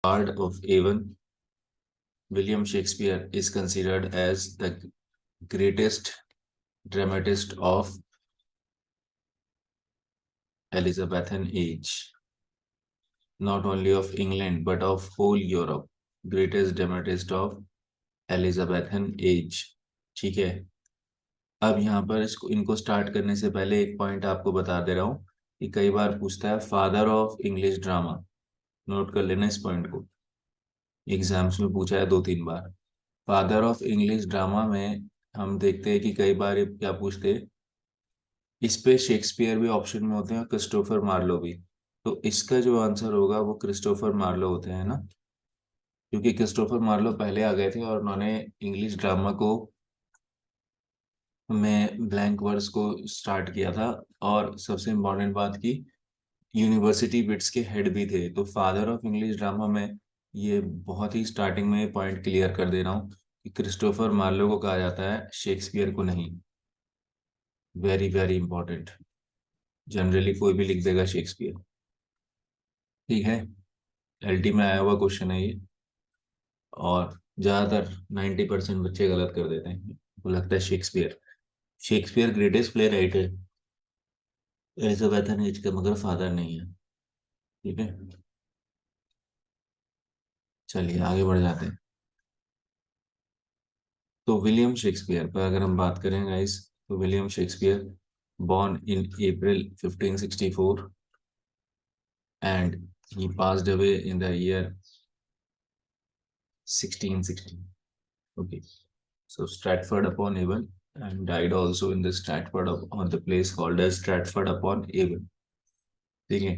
Bard of Avon, William Shakespeare is considered as the greatest dramatist of Elizabethan age, not only of England but of whole Europe. Greatest dramatist of Elizabethan age. ठीक है, अब यहाँ पर इसको इनको start करने से पहले एक पॉइंट आपको बता दे रहा हूँ कि कई बार पूछता है father of English drama. Note कर लेना इस पॉइंट को, एग्जाम्स में पूछा है 2-3 बार। फादर ऑफ इंग्लिश ड्रामा में हम देखते हैं कि कई बार ये क्या पूछते हैं, इस पे शेक्सपियर भी ऑप्शन में होते हैं और क्रिस्टोफर मार्लो भी। तो इसका जो आंसर होगा वो क्रिस्टोफर मार्लो होते हैं ना, क्योंकि क्रिस्टोफर मार्लो पहले आ गए थे और उन्होंने इंग्लिश ड्रामा को में ब्लैंक वर्स को स्टार्ट किया था। और सबसे इम्पोर्टेंट बात की, यूनिवर्सिटी बिट्स के हेड भी थे। तो फादर ऑफ इंग्लिश ड्रामा में ये बहुत ही स्टार्टिंग में पॉइंट क्लियर कर दे रहा हूँ कि क्रिस्टोफर मार्लो को कहा जाता है, शेक्सपियर को नहीं। वेरी वेरी इंपॉर्टेंट, जनरली कोई भी लिख देगा शेक्सपियर। ठीक है, एलटी में आया हुआ क्वेश्चन है ये, और ज्यादातर 90% बच्चे गलत कर देते हैं, वो लगता है Shakespeare. Shakespeare greatest play writer Elizabethan age का, मगर फादर नहीं है। ठीक है, चलिए आगे बढ़ जाते हैं। तो विलियम शेक्सपियर पर अगर हम बात करें गाइस, तो William Shakespeare born in April 1564 and he passed away in the year 1616. Okay, so Stratford upon Avon, and died also in the on the place called as Stratford upon Avon. ठीक है,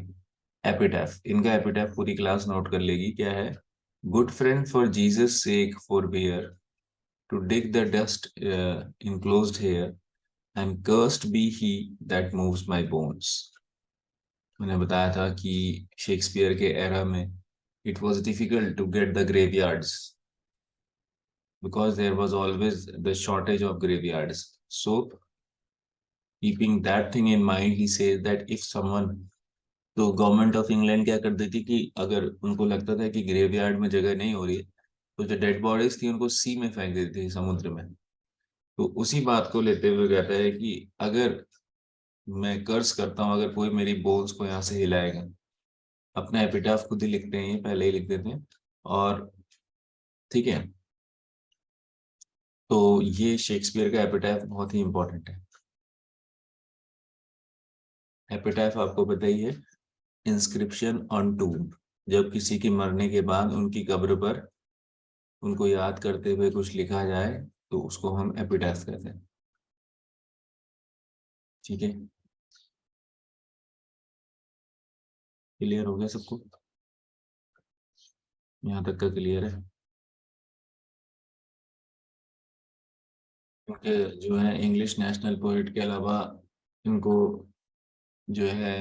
एपिटैफ, इनका एपिटैफ पूरी class note कर लेगी। क्या है? Good friend for Jesus sake for bear to dig the dust enclosed here and cursed be he that moves my bones. मैंने बताया था कि शेक्सपियर के एरा में it was difficult to get the graveyards because there was always the shortage of graveyards. So keeping that thing in mind, he says that if someone, तो government of England क्या कर देती कि अगर उनको लगता था कि ग्रेवयार्ड में जगह नहीं हो रही है, तो जो डेड बॉडीज थी उनको सी में फेंक देती थी, समुद्र में। तो उसी बात को लेते हुए कहता है कि अगर मैं कर्स करता हूँ, अगर कोई मेरी बोन्स को यहाँ से हिलाएगा। अपना एपिटाफ खुद ही लिखते हैं, ये पहले ही लिख देते हैं। और ठीक है, तो ये शेक्सपियर का एपिटाफ बहुत ही इंपॉर्टेंट है। एपिटाफ आपको पता ही है, इंस्क्रिप्शन ऑन टूम, जब किसी के मरने के बाद उनकी कब्र पर उनको याद करते हुए कुछ लिखा जाए तो उसको हम एपिटाफ कहते हैं। ठीक है, क्लियर हो गया सबको? यहाँ तक का क्लियर है? क्योंकि जो है इंग्लिश नेशनल पोएट के अलावा इनको जो है,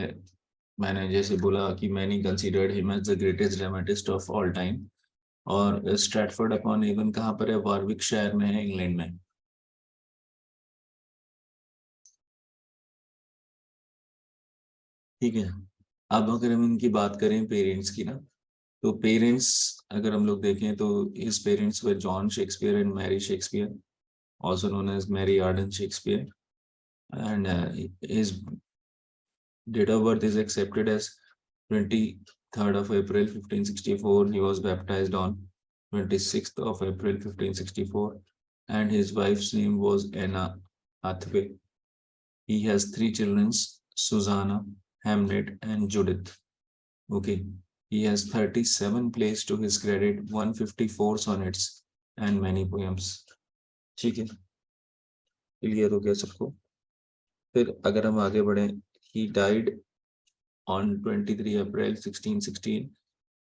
मैंने जैसे बोला कि many considered him as the greatest dramatist of all time. और स्ट्रैटफोर्ड अपॉन एवन कहाँ पर है? वारविकशायर में है, इंग्लैंड में। ठीक है, अब अगर हम इनकी बात करें पेरेंट्स की ना, तो पेरेंट्स अगर हम लोग देखें तो his parents were John Shakespeare and Mary Shakespeare, also known as Mary Arden Shakespeare, and his date of birth is accepted as 23rd of April 1564. He was baptized on 26th of April 1564, and his wife's name was Anna Hathaway. He has 3 children, Susanna, Hamlet, and Judith. Okay, he has 37 plays to his credit, 154 sonnets, and many poems. ठीक है, clear हो गया सबको? फिर अगर हम आगे बढ़े, he died on 23 April 1616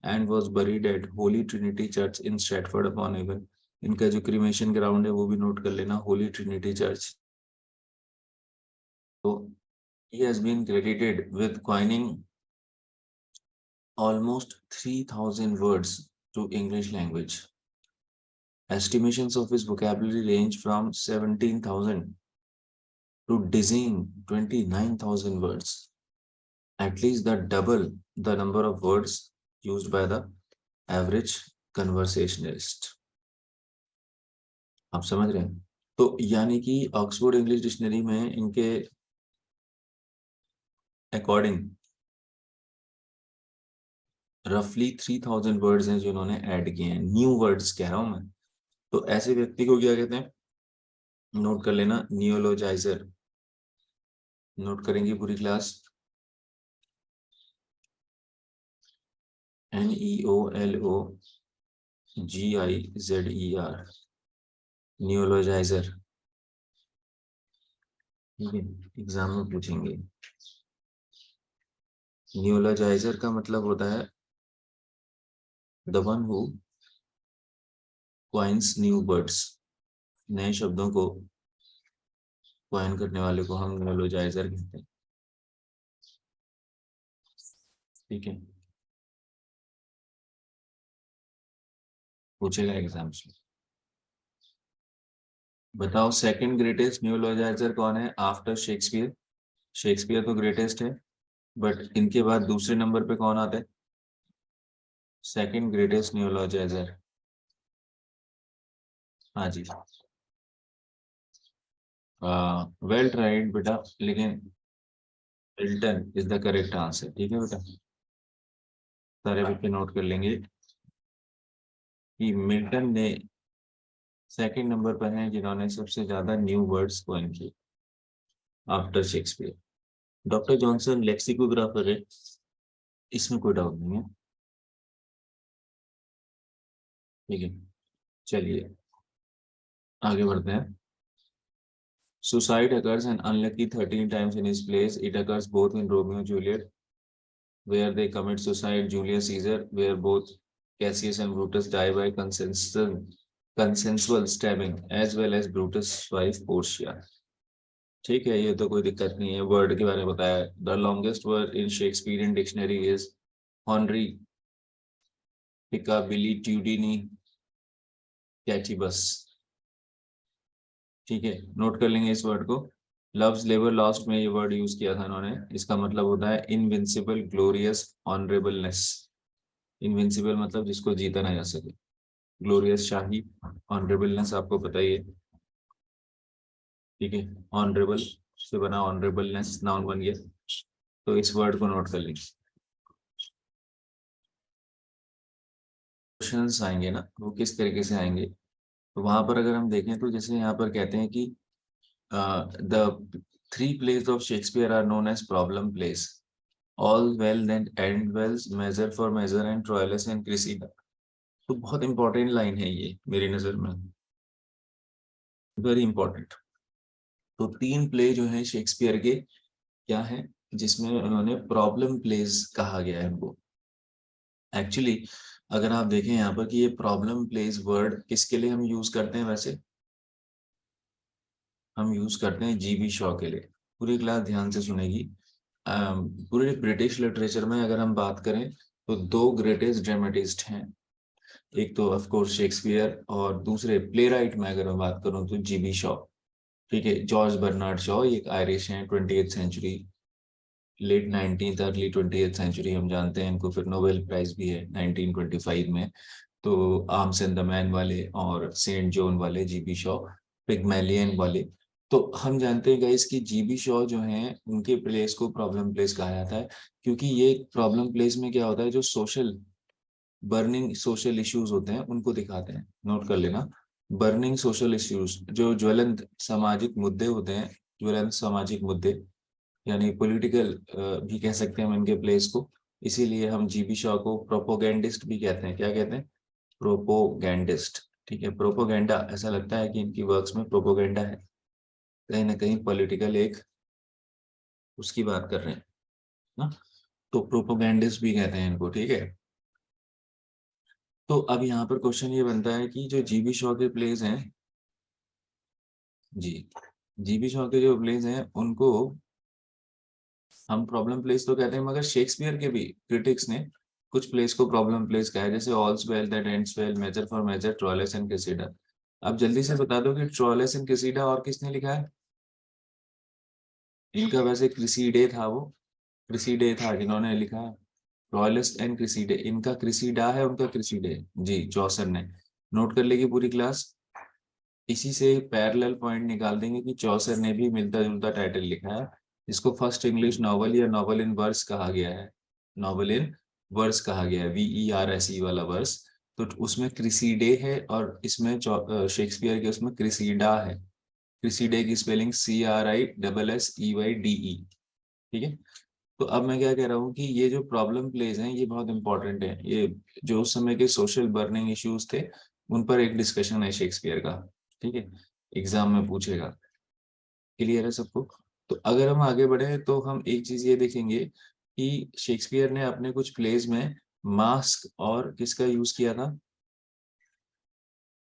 and was buried at Holy Trinity Church in Stratford upon Avon. इनका जो क्रीमेशन ग्राउंड है वो भी नोट कर लेना, होली ट्रिनिटी चर्च। तो he has been credited with coining almost 3,000 words to English language. Estimations of his vocabulary range from 17,000 to dizzying 29,000 words, at least the double the number of words used by the average conversationalist. आप समझ रहे हैं? तो यानी कि Oxford English dictionary में इनके according रफली 3000 वर्ड्स हैं जो इन्होंने ऐड किए हैं, न्यू वर्ड्स कह रहा हूं मैं। तो ऐसे व्यक्ति को क्या कहते हैं? नोट कर लेना, नियोलॉजाइजर। नोट करेंगे पूरी क्लास। NEOLOGIZER, नियोलॉजाइजर। ठीक है, एग्जाम में पूछेंगे। नियोलॉजाइजर का मतलब होता है the one who coins new words. नए शब्दों को क्वाइन करने वाले को हम नियोलॉजाइजर कहते हैं। ठीक है, पूछेगा एग्जाम्स में। बताओ सेकंड ग्रेटेस्ट नियोलॉजाइजर कौन है आफ्टर शेक्सपियर? शेक्सपियर तो ग्रेटेस्ट है, बट इनके बाद दूसरे नंबर पे कौन आता है? Second greatest neologizer. हाँ जी, वेल ट्राइड बेटा, लेकिन Milton is the correct answer. ठीक है बेटा, सारे बच्चे नोट कर लेंगे कि मिल्टन ने सेकंड नंबर पर हैं जिन्होंने सबसे ज्यादा न्यू वर्ड्स कॉइन किए after Shakespeare. Doctor Johnson lexicographer है, इसमें कोई डाउट नहीं है। ठीक है, चलिए आगे बढ़ते हैं। Suicide occurs an unlucky 13 times in his plays. It occurs both in Romeo and Juliet, where they commit suicide, Julius Caesar, where both Cassius and Brutus die by consensual stabbing, as well as Brutus' wife Portia. ठीक है, ये तो कोई दिक्कत नहीं है। Word के बारे में बताया, the longest word in Shakespearean dictionary is honorificabilitudinitatibus. ठीक है, नोट कर लेंगे इस वर्ड को। लव्स लेबर लॉस्ट में ये वर्ड यूज किया था इन्होंने। इसका मतलब होता है इनविंसिबल, ग्लोरियस, ऑनरेबलनेस। इनविंसिबल मतलब जिसको जीता ना जा सके, ग्लोरियस शाही, ऑनरेबलनेस आपको पता ही है। ठीक है, ऑनरेबल से बना ऑनरेबलनेस नाउन बन गया। तो इस वर्ड को नोट कर लेंगे। क्वेश्चंस आएंगे ना, वो किस तरीके से आएंगे? तो वहां पर अगर हम देखें तो जैसे यहाँ पर कहते हैं कि the three plays of Shakespeare are known as problem plays, all well and end wells, measure for measure and Troilus and Cressida. तो बहुत इंपॉर्टेंट लाइन है ये मेरी नजर में, वेरी इंपॉर्टेंट। तो तीन प्ले जो है शेक्सपियर के क्या है जिसमें उन्होंने प्रॉब्लम प्लेस कहा गया है इनको। एक्चुअली अगर आप देखें यहाँ पर कि ये प्रॉब्लम प्लेस वर्ड किसके लिए हम यूज करते हैं? वैसे हम यूज करते हैं जीबी शॉ के लिए। पूरी क्लास ध्यान से सुनेगी। पूरे ब्रिटिश लिटरेचर में अगर हम बात करें तो दो ग्रेटेस्ट ड्रामेटिस्ट हैं, एक तो ऑफ कोर्स शेक्सपियर और दूसरे प्ले राइट में अगर मैं बात करूं तो जीबी शॉ। ठीक है, जॉर्ज बर्नार्ड शॉ, एक आयरिश हैं, 20th century, late 19th early 20th century हम जानते हैं इनको। फिर नोबेल प्राइज भी है 1925 में। तो आर्म्स एंड द मैन वाले और सेंट जॉन वाले जीबी शॉ, पिग्मेलियन वाले। तो हम जानते हैं गाइस कि जीबी शॉ जो हैं उनके प्लेस को प्रॉब्लम प्लेस कहा जाता है, क्योंकि ये प्रॉब्लम प्लेस में क्या होता है, जो सोशल बर्निंग सोशल इश्यूज होते हैं उनको दिखाते हैं। नोट कर लेना, बर्निंग सोशल इश्यूज, जो ज्वलंत सामाजिक मुद्दे होते हैं, ज्वलंत सामाजिक मुद्दे, यानी पॉलिटिकल भी कह सकते हैं हम इनके प्लेस को। इसीलिए हम जीबी शॉ को प्रोपोगेंडिस्ट भी कहते हैं। क्या कहते हैं? प्रोपोगेंडिस्ट। ठीक है, प्रोपोगेंडा, ऐसा लगता है कि इनकी वर्क्स में प्रोपोगेंडा है, कहीं ना कहीं पॉलिटिकल एक उसकी बात कर रहे हैं ना। तो प्रोपोगेंडिस्ट भी कहते हैं इनको। ठीक है, तो अब यहाँ पर क्वेश्चन ये बनता है कि जो जीबी शॉ के प्लेस हैं, जी, जीबी शॉ के जो प्लेस हैं उनको हम प्रॉब्लम प्लेस तो कहते हैं, मगर शेक्सपियर के भी क्रिटिक्स ने कुछ प्लेस को प्रॉब्लम प्लेस कहा है, जैसे all's well that ends well, measure for measure, Troilus and Cressida. अब जल्दी से बता दो कि ट्रोइलस एंड क्रेसिडा और किसने लिखा है? इनका वैसे क्रिसिडे था, वो क्रिसिडे था जिन्होंने लिखा है। रॉयलिस एंड क्रिसीडे, इनका क्रिसीडा है, उनका क्रिसीडे जी, चौसर ने। नोट कर लेगी पूरी क्लास। इसी से पैरेलल पॉइंट निकाल देंगे कि चौसर ने भी मिलता जुलता टाइटल लिखा है, जिसको फर्स्ट इंग्लिश नॉवल या नॉवल इन वर्स कहा गया है। नॉवल इन वर्स कहा गया है, VERSE वाला वर्स। तो उसमें क्रिसीडे है और इसमें शेक्सपियर के उसमें क्रिसीडा है। क्रिसीडे की स्पेलिंग CRISSEYDE। ठीक है। तो अब मैं क्या कह रहा हूँ कि ये जो प्रॉब्लम प्लेज हैं ये बहुत इंपॉर्टेंट है। ये जो उस समय के सोशल बर्निंग इश्यूज थे, उन पर एक डिस्कशन है शेक्सपियर का। ठीक है, एग्जाम में पूछेगा। क्लियर है सबको? तो अगर हम आगे बढ़े तो हम एक चीज ये देखेंगे कि शेक्सपियर ने अपने कुछ प्लेज में मास्क और किसका यूज किया था?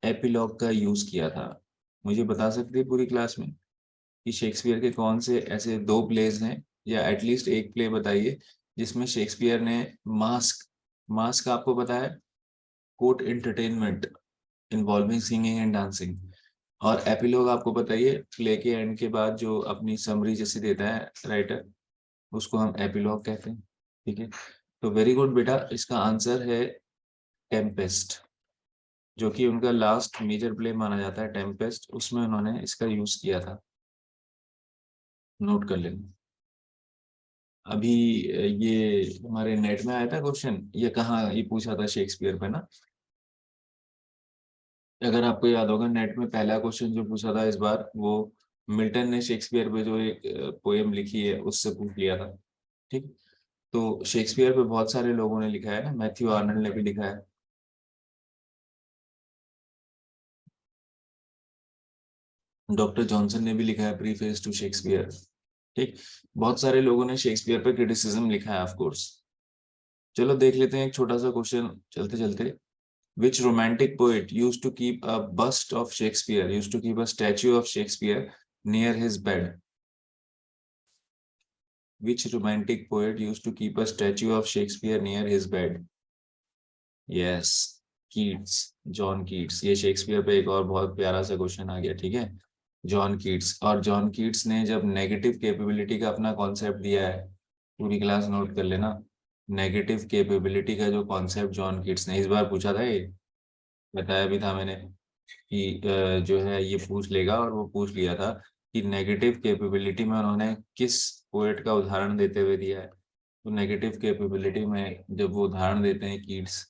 एपिलॉग का यूज किया था। मुझे बता सकते हैं पूरी क्लास में कि शेक्सपियर के कौन से ऐसे दो प्लेज हैं, या एटलीस्ट एक प्ले बताइए जिसमें शेक्सपियर ने मास्क, मास्क आपको पता है, court entertainment involving singing and dancing, और एपिलॉग आपको बताइए प्ले के एंड के बाद जो अपनी समरी जैसी देता है राइटर, उसको हम एपिलॉग कहते हैं। ठीक है, तो वेरी गुड बेटा, इसका आंसर है टेम्पेस्ट, जो कि उनका लास्ट मेजर प्ले माना जाता है टेम्पेस्ट, उसमें उन्होंने इसका यूज किया था। नोट कर लेना। अभी ये हमारे नेट में आया था क्वेश्चन, ये कहाँ ये पूछा था शेक्सपियर पे ना। अगर आपको याद होगा नेट में पहला क्वेश्चन जो पूछा था इस बार, वो मिल्टन ने शेक्सपियर पे जो एक पोएम लिखी है उससे पूछ लिया था। ठीक। तो शेक्सपियर पे बहुत सारे लोगों ने लिखा है ना, मैथ्यू आर्नल्ड ने भी लिखा है, डॉक्टर जॉनसन ने भी लिखा है प्रीफेस टू शेक्सपियर। ठीक। बहुत सारे लोगों ने शेक्सपियर पे क्रिटिसिज्म लिखा है ऑफ कोर्स। चलो देख लेते हैं एक छोटा सा क्वेश्चन चलते चलते। Which romantic poet used to keep a bust of Shakespeare, used to keep a statue of Shakespeare near his bed? Which romantic poet used to keep a statue of Shakespeare near his bed? Yes, Keats, John Keats. ये Shakespeare पे एक और बहुत प्यारा सा question आ गया। ठीक है, जॉन कीट्स। और जॉन कीट्स ने जब नेगेटिव कैपेबिलिटी का अपना कॉन्सेप्ट दिया है, पूरी क्लास नोट कर लेना। नेगेटिव कैपेबिलिटी का जो कॉन्सेप्ट जॉन कीट्स ने इस बार पूछा था, ये बताया भी था मैंने कि जो है ये पूछ लेगा, और वो पूछ लिया था कि नेगेटिव कैपेबिलिटी में उन्होंने किस पोएट का उदाहरण देते हुए दिया है। तो नेगेटिव कैपेबिलिटी में जब वो उदाहरण देते हैं कीट्स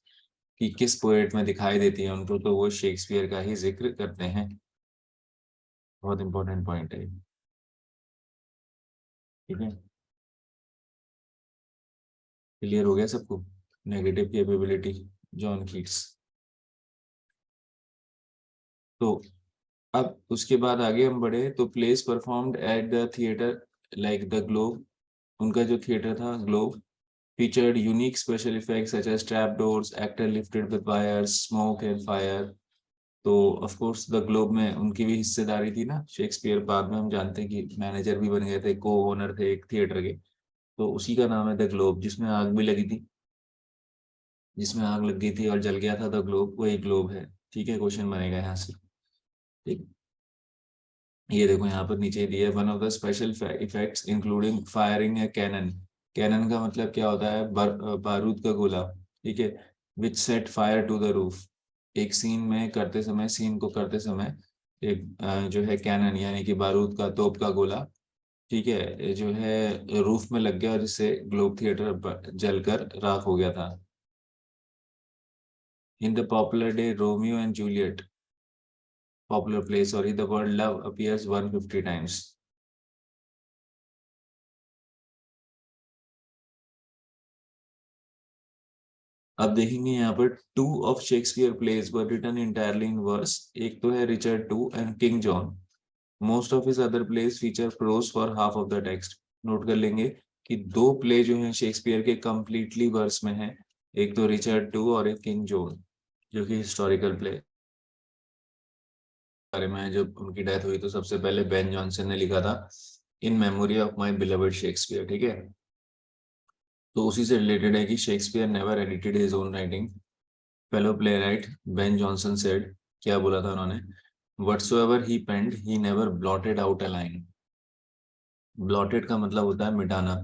कि किस पोएट में दिखाई देती है उनको, तो वो शेक्सपियर का ही जिक्र करते हैं। बहुत इंपॉर्टेंट पॉइंट है। ठीक है, क्लियर हो गया सबको? Negative capability, John Keats. तो अब उसके बाद आगे हम बढ़े तो place performed at the theatre like the globe, उनका जो थिएटर था globe featured unique special effects such as trapdoors, actor lifted with wires, smoke and fire। तो ऑफ कोर्स द ग्लोब में उनकी भी हिस्सेदारी थी ना, शेक्सपियर बाद में हम जानते हैं कि मैनेजर भी बन गए थे, को ओनर थे एक थिएटर के। तो उसी का नाम है द ग्लोब, जिसमें आग भी लगी थी, जिसमें आग लग गई थी और जल गया था द ग्लोब, वही ग्लोब है। ठीक है, क्वेश्चन बनेगा यहाँ से। ठीक। ये देखो यहाँ पर नीचे दिया है, one of the special effects including firing a cannon. Cannon का मतलब क्या होता है? बारूद का गोला। ठीक है, which set fire to the roof. एक सीन में करते समय, सीन को करते समय एक जो है कैनन यानी कि बारूद का, तोप का गोला, ठीक है, जो है रूफ में लग गया और इससे ग्लोब थिएटर जलकर राख हो गया था। In the popular day Romeo and Juliet, popular play sorry, the word love appears 150 times. अब देखेंगे यहाँ पर two of Shakespeare plays were written entirely in verse. एक तो है Richard two and King John. Most of his other plays feature prose for half of the text. Note कर लेंगे कि दो प्ले जो हैं शेक्सपियर के कंप्लीटली वर्स में हैं, एक तो रिचर्ड टू और एक किंग जॉन, जो कि हिस्टोरिकल प्ले बारे में है। जब उनकी डेथ हुई तो सबसे पहले बेन जॉनसन ने लिखा था in memory of my beloved Shakespeare. ठीक है, तो उसी से रिलेटेड है कि Shakespeare never edited his own writing. Fellow playwright Ben Jonson said, क्या बोला था उन्होंने? whatsoever he penned he never blotted out a line। blotted का मतलब होता है मिटाना।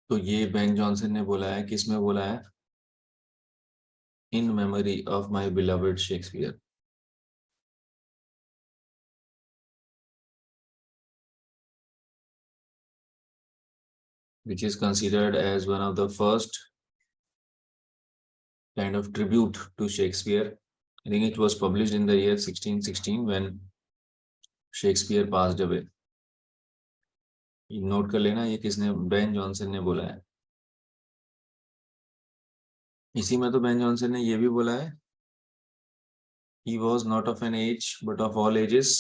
तो ये बेन जॉनसन ने बोला है, किसमें बोला है? In memory of my beloved Shakespeare. Which is considered as one of the first kind of tribute to Shakespeare. I think it was published in the year 1616 when Shakespeare passed away. Note कर लेना, ये किसने? Ben Jonson ने बोला है। इसी में तो बेन जॉनसन ने ये भी बोला है, he was not of an age but of all ages।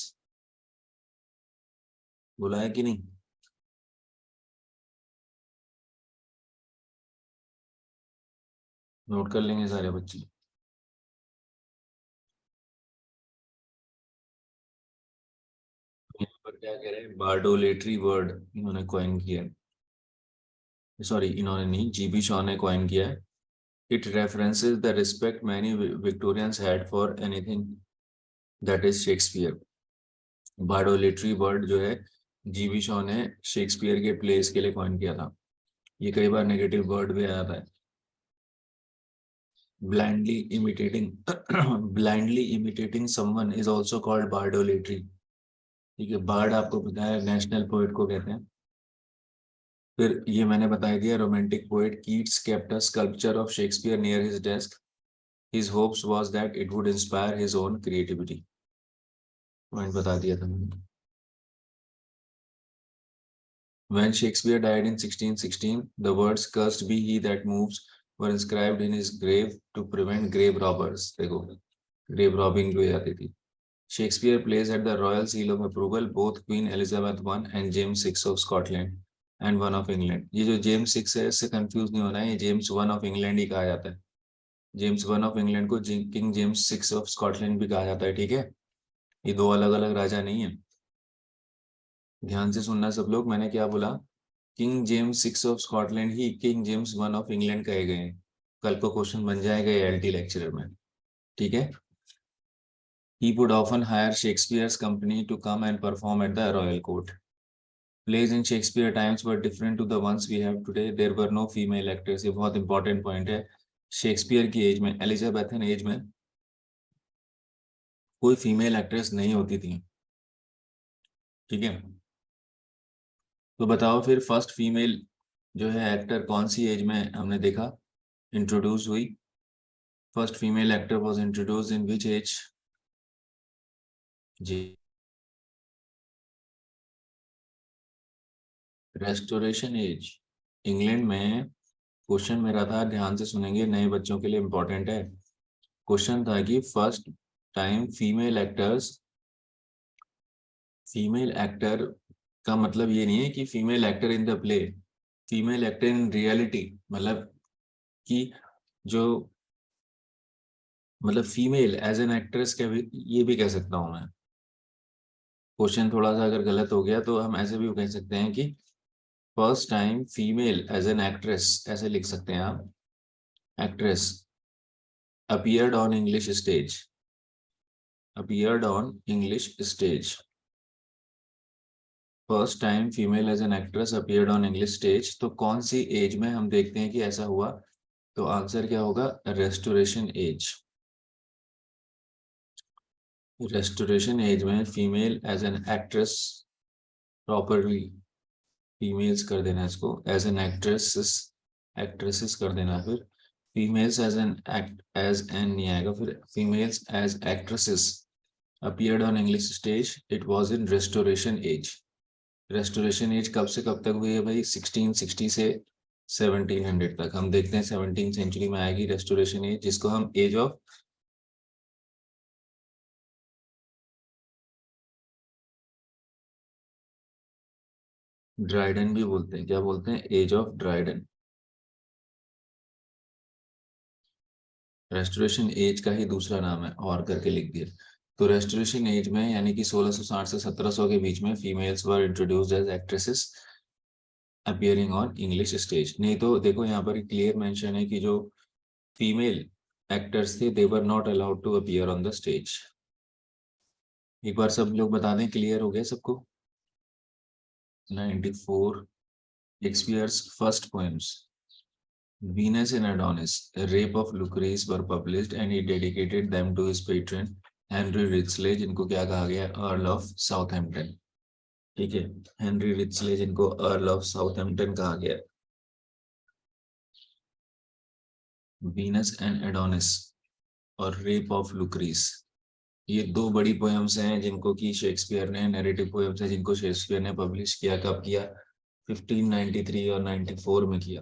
बोला है कि नहीं? नोट कर लेंगे सारे बच्चे। यहाँ पर क्या कह रहे हैं? बार्डोलेटरी वर्ड इन्होंने कॉइन किया है, सॉरी इन्होंने नहीं, जीबी शॉ ने कॉइन किया है। It references the respect many Victorians had for anything that is Shakespeare. Bardolatry word जो है जीबी शॉ ने शेक्सपियर के प्लेस के लिए कॉइन किया था। ये कई बार नेगेटिव वर्ड भी आया था। blindly imitating blindly imitating someone is also called bardolatry। ठीक है, बार्ड आपको पता है नेशनल पोएट को कहते हैं। फिर ये मैंने बता दिया, romantic poet Keats kept a sculpture of Shakespeare near his desk। His hopes was that it would inspire his own creativity। Point बता दिया था मैंने। When Shakespeare died in 1616, the words "Cursed be he that moves" were inscribed in his grave to prevent grave robbers। देखो, grave robbing जो जाती थी। Shakespeare plays at the royal seal of approval both Queen Elizabeth I and James VI of Scotland and one of England। ये जो James six है इससे confuse नहीं होना है, ये जेम्स वन ऑफ इंग्लैंड ही कहा जाता है। जेम्स वन ऑफ इंग्लैंड को king James six of Scotland भी कहा जाता है। ठीक है, ये दो अलग अलग राजा नहीं है। ध्यान से सुनना सब लोग, मैंने क्या बोला? King James six of Scotland he king James one of England कहे गए हैं। कल को क्वेश्चन बन जाएगा एलटी लेक्चरर में। ठीक है। He would often hire Shakespeare's company to come and perform at the royal court। Plays in Shakespeare times were different to the ones we have today। There were no female actors। ये बहुत important point है। Shakespeare की as में, Elizabethan age में कोई female actress नहीं होती थी। ठीक है, तो बताओ फिर फर्स्ट फीमेल जो है एक्टर कौन सी एज में हमने देखा इंट्रोड्यूस हुई? First female actor was introduced in which age? जी, रेस्टोरेशन एज। इंग्लैंड में क्वेश्चन मेरा था, ध्यान से सुनेंगे, नए बच्चों के लिए इंपॉर्टेंट है। क्वेश्चन था कि फर्स्ट टाइम फीमेल एक्टर का मतलब ये नहीं है कि female actor in the play, female actor in reality. मतलब कि जो, मतलब फीमेल एज एन एक्ट्रेस के भी, ये भी कह सकता हूं मैं। क्वेश्चन थोड़ा सा अगर गलत हो गया तो हम ऐसे भी कह सकते हैं कि first time female as an actress, ऐसे लिख सकते हैं आप, actress appeared on English stage, appeared on English stage। First time female as an actress appeared on English stage, तो कौन सी एज में हम देखते हैं कि ऐसा हुआ? तो आंसर क्या होगा? Restoration age. रेस्टोरेशन एज में female as an actress, properly females कर देना इसको, एज एन एक्ट्रेसेस, एक्ट्रेसेस कर देना। फिर females as an act, as an नहीं आएगा, फिर females as actresses appeared on English stage, it was in restoration age। Restoration age कब से कब तक हुई है भाई? 1660 से 1700 तक। हम देखते हैं 17th सेंचुरी में आएगी रेस्टोरेशन एज, जिसको हम एज ऑफ ड्राइडन भी बोलते हैं। क्या बोलते हैं? Age of Dryden. Restoration age का ही दूसरा नाम है, और करके लिख दिया। तो रेस्टोरेशन एज में यानी कि 1660 से 1700 के बीच में females were introduced as actresses appearing on English stage. नहीं तो देखो यहाँ पर क्लियर मेंशन है कि जो फीमेल एक्टर्स थे they were not allowed to appear on the stage. एक बार सब लोग बता दें, क्लियर हो गया सबको? 94 Shakespeare's first poems Venus and Adonis, A Rape of Lucrece were published and he dedicated them to his patron Henry Ridgely, जिनको क्या कहा गया, अर्ल ऑफ साउथहैम्पटन। ठीक है, हेनरी रिचले जिनको अर्ल ऑफ साउथहैम्पटन कहा गया। वीनस एंड एडोनिस और रेप ऑफ लुक्रीस, ये दो बड़ी पोएम्स हैं जिनको कि शेक्सपियर ने, नैरेटिव पोएम्स हैं जिनको शेक्सपियर ने पब्लिश किया। कब किया? 1593 और 94 में किया।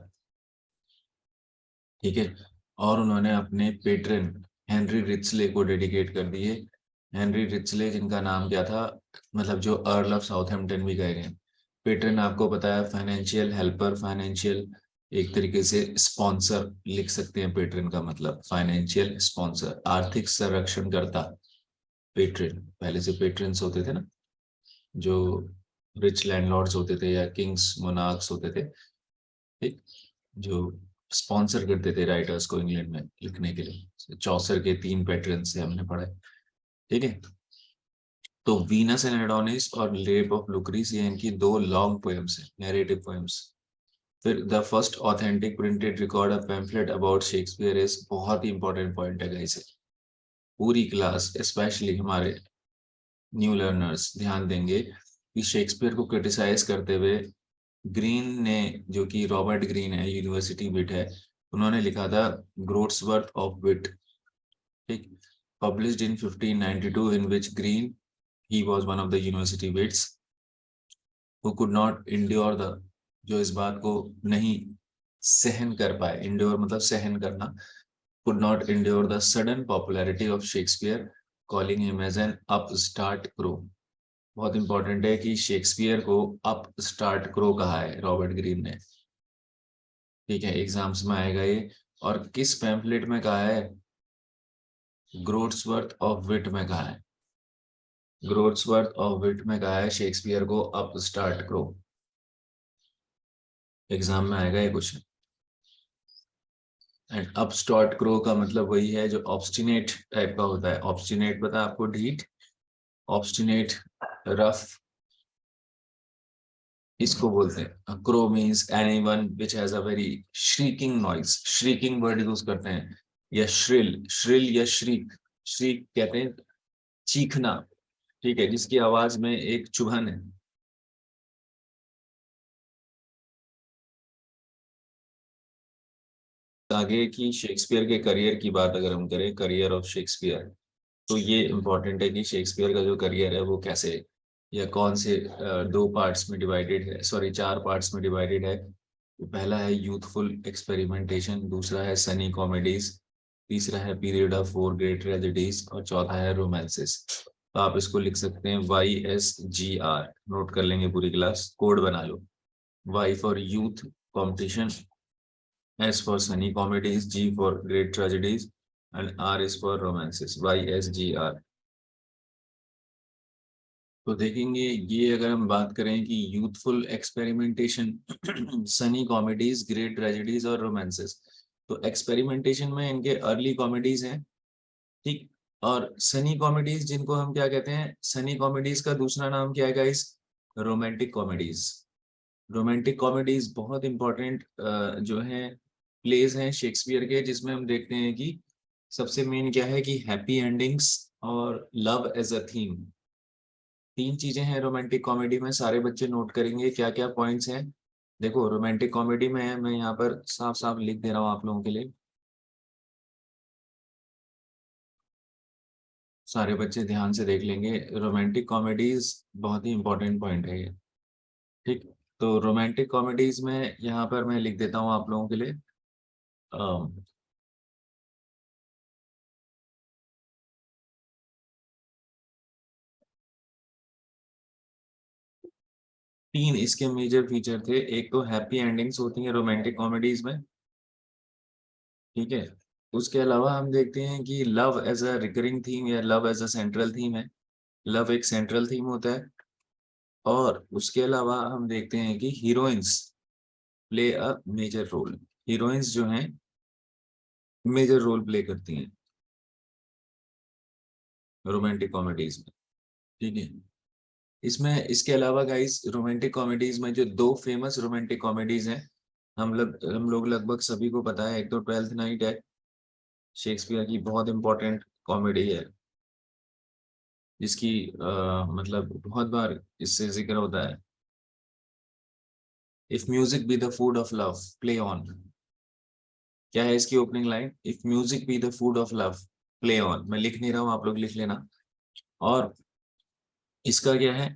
ठीक है, और उन्होंने अपने पेट्रन हेनरी रिचले को डेडिकेट कर दिए। हेनरी रिचले जिनका नाम क्या था, मतलब जो अर्ल ऑफ साउथहैम्पटन भी कहे गए। पेट्रन आपको पता है, फाइनेंशियल हेल्पर, फाइनेंशियल एक तरीके से स्पॉन्सर लिख सकते हैं। पेट्रन का मतलब फाइनेंशियल स्पॉन्सर, आर्थिक संरक्षण करता। पेट्रन, पहले से पेट्रन्स होते थे ना, जो रिच लैंडलॉर्ड्स होते थे या किंग्स मोनार्क्स होते थे, ठीक, जो स्पॉन्सर करते थे राइटर्स को इंग्लैंड में लिखने के लिए। चौसर के 3 पैटर्न से हमने पढ़ा है। ठीक है, तो वीनस एंड एडोनिस और रेप ऑफ लुक्रीस, ये इनकी दो लॉन्ग पोएम्स हैं, नैरेटिव पोएम्स। फिर the first authentic printed record of pamphlet about Shakespeare is, बहुत ही इंपॉर्टेंट पॉइंट है गाइस। पूरी क्लास स्पेशली हमारे न्यू लर्नर्स ध्यान देंगे कि शेक्सपियर को क्रिटिसाइज करते हुए ग्रीन ने, जो कि रॉबर्ट ग्रीन है, यूनिवर्सिटी विट है, उन्होंने लिखा था ग्रोट्सवर्थ ऑफ विट, ठीक, published in 1592, in which green, he was one of the university wits who could not endure the, जो इस बात को नहीं सहन कर पाए, endure मतलब सहन करना, could not endure the sudden popularity of Shakespeare, calling him as an upstart crow। बहुत इंपॉर्टेंट है कि शेक्सपियर को अपस्टार्ट क्रो कहा है रॉबर्ट ग्रीन ने। ठीक है, एग्जाम्स में आएगा ये। और किस पैम्फलेट में कहा है? ग्रोट्सवर्थ ऑफ विट में कहा है। ग्रोट्सवर्थ ऑफ विट में कहा है शेक्सपियर को अपस्टार्ट क्रो। एग्जाम में आएगा ये क्वेश्चन। एंड अपस्टार्ट क्रो का मतलब वही है जो ऑब्स्टिनेट टाइप का होता है। ऑब्स्टिनेट पता है आपको? ढीठ, ऑब्स्टिनेट, रफ, इसको बोलते हैं। Crow means anyone which has a very shrieking noise, shrieking word use करते हैं, या श्रिल, श्रिल या श्रीक, श्रीक कहते हैं चीखना। ठीक है, जिसकी आवाज में एक चुभन है। आगे की शेक्सपियर के करियर की बात अगर हम करें, करियर ऑफ शेक्सपियर, तो ये इम्पोर्टेंट है कि शेक्सपियर का जो करियर है वो कैसे या कौन से दो पार्ट्स में डिवाइडेड है, सॉरी 4 पार्ट्स में डिवाइडेड है। पहला है यूथफुल एक्सपेरिमेंटेशन, दूसरा है सनी कॉमेडीज, तीसरा है पीरियड ऑफ 4 ग्रेट ट्रेजेडीज, और चौथा है रोमांसेस। तो आप इसको लिख सकते हैं YSGR, नोट कर लेंगे पूरी क्लास, कोड बना लो। Y for youth competition, S for sunny comedies, G for great tragedies, and R is for romances, YSGR। तो देखेंगे ये, अगर हम बात करें कि youthful experimentation, Sunny comedies, great tragedies और रोमांसेस, तो एक्सपेरिमेंटेशन में इनके अर्ली कॉमेडीज हैं, ठीक, और सनी कॉमेडीज जिनको हम क्या कहते हैं, सनी कॉमेडीज का दूसरा नाम क्या है guys? Romantic comedies. Romantic comedies बहुत इंपॉर्टेंट जो है प्लेज हैं शेक्सपियर के, जिसमें हम देखते हैं कि सबसे मेन क्या है कि हैप्पी एंडिंग्स और लव एज अ थीम। 3 चीजें हैं रोमांटिक कॉमेडी में, सारे बच्चे नोट करेंगे क्या क्या पॉइंट्स हैं। देखो रोमांटिक कॉमेडी में मैं यहाँ पर साफ साफ लिख दे रहा हूँ आप लोगों के लिए, सारे बच्चे ध्यान से देख लेंगे। रोमांटिक कॉमेडीज बहुत ही इंपॉर्टेंट पॉइंट है ये, ठीक। तो रोमांटिक कॉमेडीज में यहाँ पर मैं लिख देता हूँ आप लोगों के लिए, 3 इसके मेजर फीचर थे। एक तो हैप्पी एंडिंग्स होती हैं रोमांटिक कॉमेडीज में, ठीक है। उसके अलावा हम देखते हैं कि love as a recurring theme या love as a central theme है, लव एक सेंट्रल थीम होता है। और उसके अलावा हम देखते हैं कि heroines play a major role, heroines जो हैं मेजर रोल प्ले करती हैं रोमांटिक कॉमेडीज में, ठीक है। इसमें इसके अलावा गाइस रोमांटिक कॉमेडीज में जो दो फेमस रोमांटिक कॉमेडीज हैं, हम लोग लगभग सभी को पता है। एक तो ट्वेल्थ नाइट है, शेक्सपियर की बहुत इंपॉर्टेंट कॉमेडी है, जिसकी मतलब बहुत बार इससे जिक्र होता है। If music be the food of love play on, क्या है इसकी opening line? If music be the food of love play on. मैं लिख नहीं रहा हूँ, आप लोग लिख लेना। और इसका क्या है,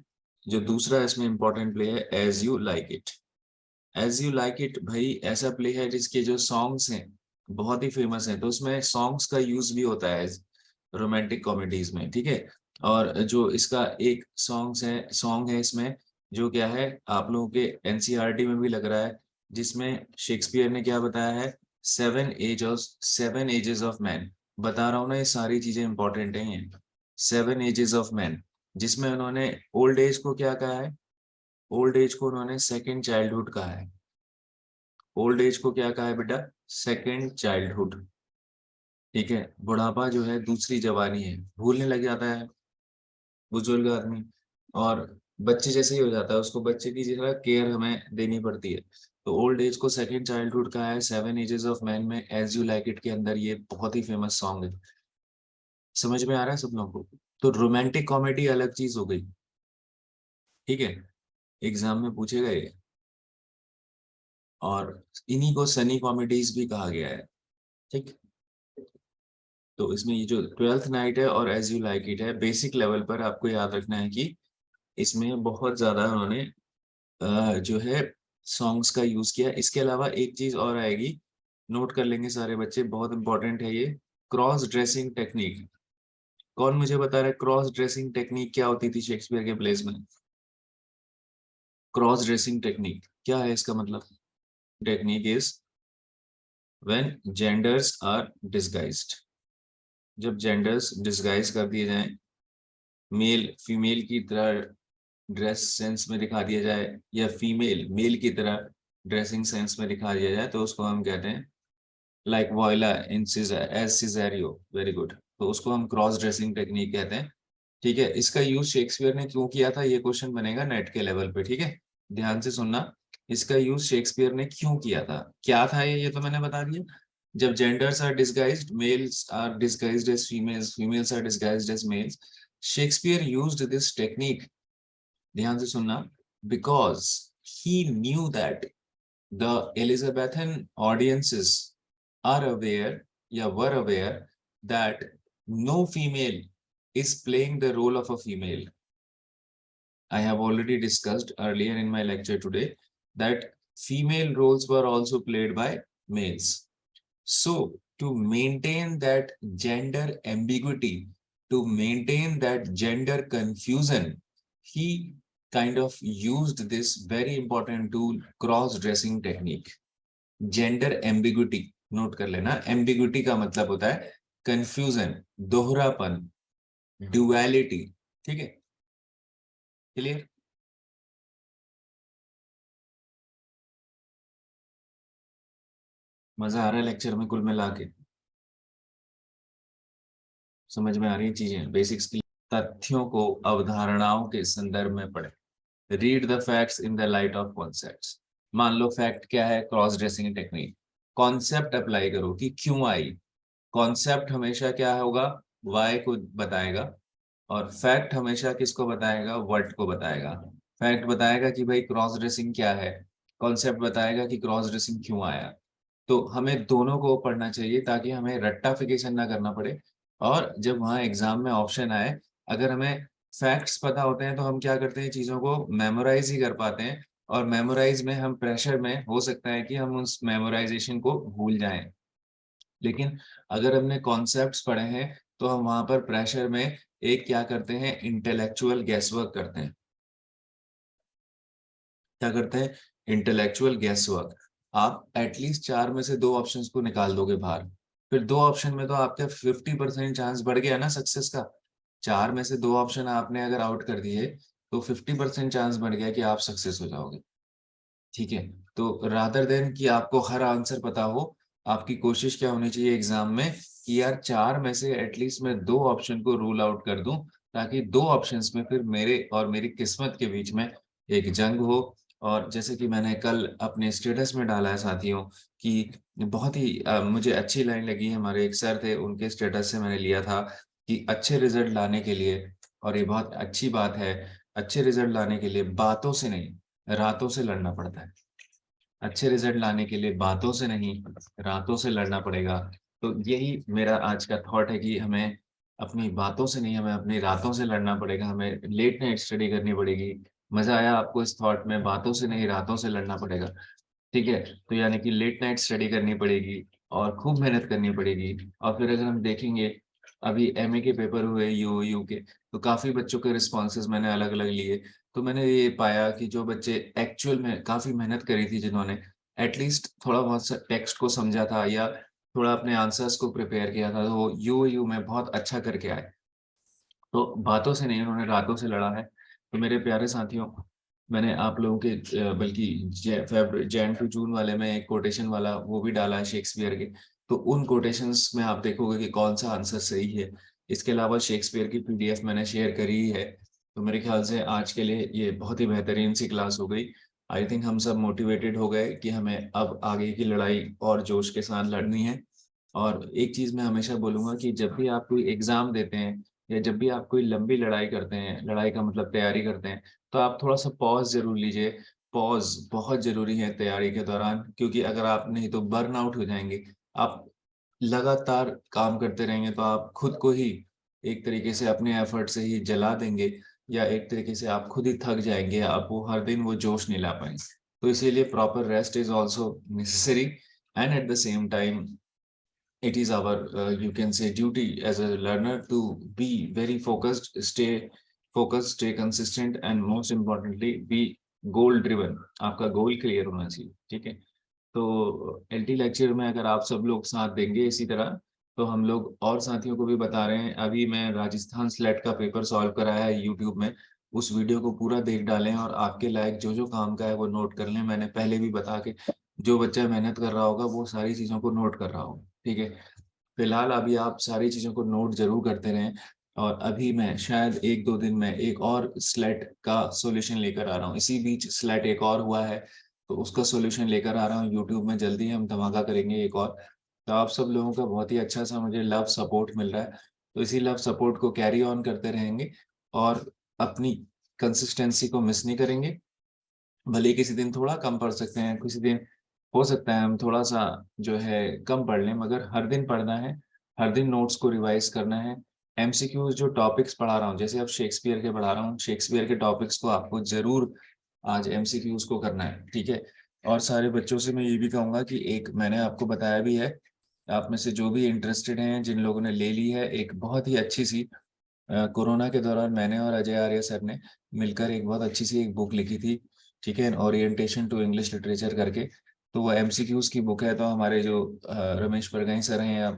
जो दूसरा इसमें इंपॉर्टेंट प्ले है, as you like it. As you like it भाई ऐसा प्ले है जिसके जो सॉन्ग्स हैं बहुत ही फेमस हैं, तो उसमें सॉन्ग्स का यूज भी होता है रोमांटिक कॉमेडीज में, ठीक है। और जो इसका एक सॉन्ग है इसमें, जो क्या है आप लोगों के एनसीईआरटी में भी लग रहा है, जिसमें शेक्सपियर ने क्या बताया है, सेवन एजेस ऑफ मैन। बता रहा हूँ ना, ये सारी चीजें इंपॉर्टेंट हैं ये। सेवन एजेस ऑफ मैन, जिसमें उन्होंने ओल्ड एज को क्या कहा है? ओल्ड एज को उन्होंने सेकेंड चाइल्डहुड कहा है। ओल्ड एज को क्या कहा है बेटा? Second childhood. ठीक है, बुढ़ापा जो है दूसरी जवानी है, भूलने लग जाता है बुजुर्ग आदमी, और बच्चे जैसे ही हो जाता है, उसको बच्चे की जगह केयर हमें देनी पड़ती है। तो ओल्ड एज को सेकेंड चाइल्डहुड कहा है। सेवन एजेस ऑफ मैन में एज यू लाइक इट के अंदर ये बहुत ही फेमस सॉन्ग है। समझ में आ रहा है सब लोगों को? तो रोमांटिक कॉमेडी अलग चीज हो गई, ठीक है, एग्जाम में पूछे गए। और इन्हीं को सनी कॉमेडीज भी कहा गया है, ठीक। तो इसमें ये जो ट्वेल्थ नाइट है और एज यू लाइक इट है, बेसिक लेवल पर आपको याद रखना है कि इसमें बहुत ज्यादा उन्होंने जो है सॉन्ग्स का यूज किया। इसके अलावा एक चीज और आएगी, नोट कर लेंगे सारे बच्चे, बहुत इंपॉर्टेंट है ये, क्रॉस ड्रेसिंग टेक्निक। कौन मुझे बता रहा है क्रॉस ड्रेसिंग टेक्निक क्या होती थी शेक्सपियर के प्लेस में? क्रॉस ड्रेसिंग टेक्निक क्या है इसका मतलब? Technique is when genders are disguised, जब जेंडर्स डिसगाइज कर दिए जाएं, मेल फीमेल की तरह ड्रेस सेंस में दिखा दिया जाए, या फीमेल मेल की तरह ड्रेसिंग सेंस में दिखा दिया जाए, तो उसको हम कहते हैं लाइक वॉयला इन एज सिजेरियो, वेरी गुड, तो उसको हम क्रॉस ड्रेसिंग टेक्निक कहते हैं। ठीक है, इसका यूज शेक्सपियर ने क्यों किया था, ये क्वेश्चन बनेगा नेट के लेवल पे, ठीक है, ध्यान से सुनना। इसका यूज शेक्सपियर ने क्यों किया था, क्या था ये तो मैंने बता दिया। जब genders are disguised, males are disguised as females, females are disguised as males, Shakespeare used this technique, ध्यान से सुनना, because he knew that the Elizabethan audiences are aware, yeah, were aware that no female is playing the role of a female. I have already discussed earlier in my lecture today that female roles were also played by males. So, to maintain that gender ambiguity, to maintain that gender confusion, he kind of used this very important tool, cross-dressing technique. Gender ambiguity note कर लेना, ambiguity का मतलब होता है confusion, दोहरापन, duality, ठीक है, clear? मजा आ रहा है लेक्चर में कुल मिला के? समझ में आ रही चीजें बेसिक्स की? तथ्यों को अवधारणाओं के संदर्भ में पढ़े, read the facts in the light of concepts. मान लो फैक्ट क्या है, cross dressing technique, concept apply करो कि क्यों आई। कॉन्सेप्ट हमेशा क्या होगा, वाई को बताएगा, और फैक्ट हमेशा किसको बताएगा, वर्ड को बताएगा। फैक्ट बताएगा कि भाई क्रॉस ड्रेसिंग क्या है, कॉन्सेप्ट बताएगा कि क्रॉस ड्रेसिंग क्यों आया। तो हमें दोनों को पढ़ना चाहिए ताकि हमें रट्टाफिकेशन ना करना पड़े। और जब वहाँ एग्जाम में ऑप्शन आए, अगर हमें फैक्ट्स पता होते हैं तो हम क्या करते हैं, चीजों को मेमोराइज ही कर पाते हैं, और मेमोराइज में हम प्रेशर में हो सकता है कि हम उस मेमोराइजेशन को भूल जाएं। लेकिन अगर हमने कॉन्सेप्ट्स पढ़े हैं तो हम वहां पर प्रेशर में एक क्या करते हैं, इंटेलेक्चुअल गैसवर्क करते हैं। क्या करते हैं? इंटेलेक्चुअल गैसवर्क। आप एटलीस्ट चार में से दो ऑप्शंस को निकाल दोगे बाहर, फिर दो ऑप्शन में तो आपका 50% चांस बढ़ गया ना सक्सेस का। चार में से दो ऑप्शन आपने अगर आउट कर दिए तो 50% चांस बढ़ गया कि आप सक्सेस हो जाओगे, ठीक है। तो रादर देन कि आपको हर आंसर पता हो, आपकी कोशिश क्या होनी चाहिए एग्जाम में कि यार चार में से एटलीस्ट मैं दो ऑप्शन को रूल आउट कर दूं, ताकि दो ऑप्शंस में फिर मेरे और मेरी किस्मत के बीच में एक जंग हो। और जैसे कि मैंने कल अपने स्टेटस में डाला है साथियों कि बहुत ही मुझे अच्छी लाइन लगी। हमारे एक सर थे, उनके स्टेटस से मैंने लिया था कि अच्छे रिजल्ट लाने के लिए, और ये बहुत अच्छी बात है, अच्छे रिजल्ट लाने के लिए बातों से नहीं, रातों से लड़ना पड़ता है। अच्छे रिजल्ट लाने के लिए बातों से नहीं, रातों से लड़ना पड़ेगा। तो यही मेरा आज का थॉट है कि हमें अपनी बातों से नहीं, हमें अपनी रातों से लड़ना पड़ेगा, हमें लेट नाइट स्टडी करनी पड़ेगी। मजा आया आपको इस थॉट में? बातों से नहीं, रातों से लड़ना पड़ेगा। ठीक है, तो यानी कि लेट नाइट स्टडी करनी पड़ेगी और खूब मेहनत करनी पड़ेगी। और फिर अगर हम देखेंगे, अभी एमए के पेपर हुए यू के, तो काफी बच्चों के रिस्पॉन्सेज मैंने अलग अलग लिए। तो मैंने ये पाया कि जो बच्चे एक्चुअल में काफी मेहनत करी थी, जिन्होंने एटलीस्ट थोड़ा बहुत टेक्स्ट को समझा था या थोड़ा अपने आंसर्स को प्रिपेयर किया था, तो वो यू में बहुत अच्छा करके आए। तो बातों से नहीं, उन्होंने रातों से लड़ा है। तो मेरे प्यारे साथियों, मैंने आप लोगों के बल्कि जैन टू जून वाले में एक कोटेशन वाला वो भी डाला है शेक्सपियर के। तो उन कोटेशंस में आप देखोगे कि कौन सा आंसर सही है। इसके अलावा शेक्सपियर की पीडीएफ मैंने शेयर करी ही है। तो मेरे ख्याल से आज के लिए ये बहुत ही बेहतरीन सी क्लास हो गई। आई थिंक हम सब मोटिवेटेड हो गए कि हमें अब आगे की लड़ाई और जोश के साथ लड़नी है। और एक चीज मैं हमेशा बोलूंगा कि जब भी आप कोई एग्जाम देते हैं या जब भी आप कोई लंबी लड़ाई करते हैं, लड़ाई का मतलब तैयारी करते हैं, तो आप थोड़ा सा पॉज जरूर लीजिए। पॉज बहुत जरूरी है तैयारी के दौरान, क्योंकि अगर आप नहीं तो बर्न आउट हो जाएंगे। आप लगातार काम करते रहेंगे तो आप खुद को ही एक तरीके से अपने एफर्ट से ही जला देंगे, या एक तरीके से आप खुद ही थक जाएंगे, आप वो हर दिन वो जोश नहीं ला पाएंगे। तो इसीलिए proper rest is also necessary. And at the same time it is our you can say duty as a learner to be very focused, stay consistent, and most importantly be goal driven। आपका goal clear होना चाहिए। ठीक है, तो LT lecture में अगर आप सब लोग साथ देंगे इसी तरह, तो हम लोग और साथियों को भी बता रहे हैं। अभी मैं राजस्थान स्लेट का पेपर सॉल्व कराया है यूट्यूब में, उस वीडियो को पूरा देख डालें और आपके लायक जो जो काम का है वो नोट कर लें। मैंने पहले भी बता के, जो बच्चा मेहनत कर रहा होगा वो सारी चीजों को नोट कर रहा होगा। ठीक है, फिलहाल अभी आप सारी चीजों को नोट जरूर करते रहें। और अभी मैं शायद एक दो दिन में एक और स्लेट का सॉल्यूशन लेकर आ रहा हूँ। इसी बीच स्लेट एक और हुआ है, तो उसका सॉल्यूशन लेकर आ रहा हूँ यूट्यूब में। जल्दी हम धमाका करेंगे एक और। तो आप सब लोगों का बहुत ही अच्छा सा मुझे लव सपोर्ट मिल रहा है, तो इसी लव सपोर्ट को कैरी ऑन करते रहेंगे और अपनी कंसिस्टेंसी को मिस नहीं करेंगे। भले ही किसी दिन थोड़ा कम पढ़ सकते हैं, किसी दिन हो सकता है हम थोड़ा सा जो है कम पढ़ लें, मगर हर दिन पढ़ना है, हर दिन नोट्स को रिवाइज करना है। एमसीक्यूज जो टॉपिक्स पढ़ा रहा हूँ, जैसे अब शेक्सपियर के पढ़ा रहा हूँ, शेक्सपियर के टॉपिक्स को आपको जरूर आज एमसीक्यूज को करना है। ठीक है, और सारे बच्चों से मैं ये भी कहूंगा कि एक मैंने आपको बताया भी है, आप में से जो भी इंटरेस्टेड हैं, जिन लोगों ने ले ली है, एक बहुत ही अच्छी सी कोरोना के दौरान मैंने और अजय आर्य सर ने मिलकर एक बहुत अच्छी सी एक बुक लिखी थी। ठीक है, ओरिएंटेशन टू इंग्लिश लिटरेचर करके। तो वो एमसीक्यूज की बुक है। तो हमारे जो रमेश परगई सर हैं या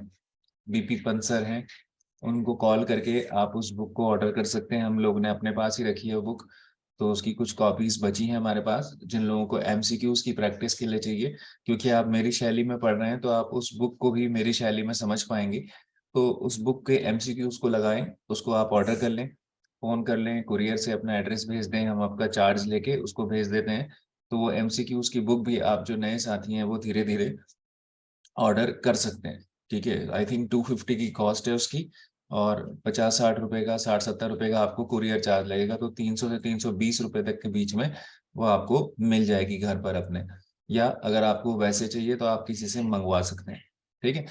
बीपी पंत सर हैं, उनको कॉल करके आप उस बुक को ऑर्डर कर सकते हैं। हम लोग ने अपने पास ही रखी है वो बुक। तो उसकी कुछ कॉपीज बची हैं हमारे पास, जिन लोगों को एमसीक्यूज की प्रैक्टिस के लिए चाहिए, क्योंकि आप मेरी शैली में पढ़ रहे हैं तो आप उस बुक को भी मेरी शैली में समझ पाएंगे। तो उस बुक के एमसीक्यूज को लगाएं, उसको आप ऑर्डर कर लें, फोन कर लें, कुरियर से अपना एड्रेस भेज दें, हम आपका चार्ज लेके उसको भेज देते हैं। तो वो एमसीक्यूज की बुक भी आप जो नए साथी हैं वो धीरे धीरे ऑर्डर कर सकते हैं। ठीक है, आई थिंक 250 की कॉस्ट है उसकी, और 50-60 रुपए का, 60-70 रुपए का आपको कुरियर चार्ज लगेगा। तो 300 से 320 रुपए तक के बीच में वो आपको मिल जाएगी घर पर अपने। या अगर आपको वैसे चाहिए तो आप किसी से मंगवा सकते हैं। ठीक है,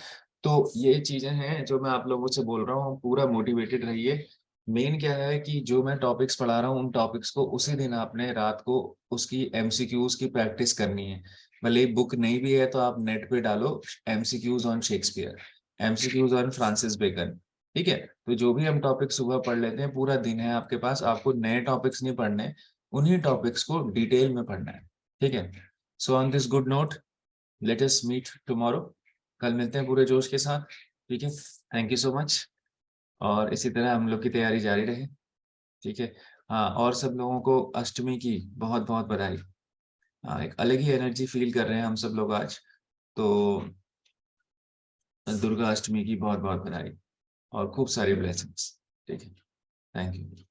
तो ये चीजें हैं जो मैं आप लोगों से बोल रहा हूँ, पूरा मोटिवेटेड रहिए। मेन क्या है कि जो मैं टॉपिक्स पढ़ा रहा हूँ उन टॉपिक्स को उसी दिन आपने रात को उसकी एमसीक्यूज की प्रैक्टिस करनी है। भले ही बुक नहीं भी है तो आप नेट पे डालो MCQs on Shakespeare, MCQs on Francis Bacon. ठीक है, तो जो भी हम टॉपिक सुबह पढ़ लेते हैं, पूरा दिन है आपके पास, आपको नए टॉपिक्स नहीं पढ़ने, उन्हीं टॉपिक्स को डिटेल में पढ़ना है। ठीक है, so on this good note, let us meet tomorrow. कल मिलते हैं पूरे जोश के साथ। ठीक है, थैंक यू सो मच। और इसी तरह हम लोग की तैयारी जारी रहे। ठीक है, हाँ, और सब लोगों को अष्टमी की बहुत बहुत बधाई। हाँ, एक अलग ही एनर्जी फील कर रहे हैं हम सब लोग आज। तो दुर्गा अष्टमी की बहुत बहुत बधाई और खूब सारी ब्लेसिंग्स। ठीक है। Thank you.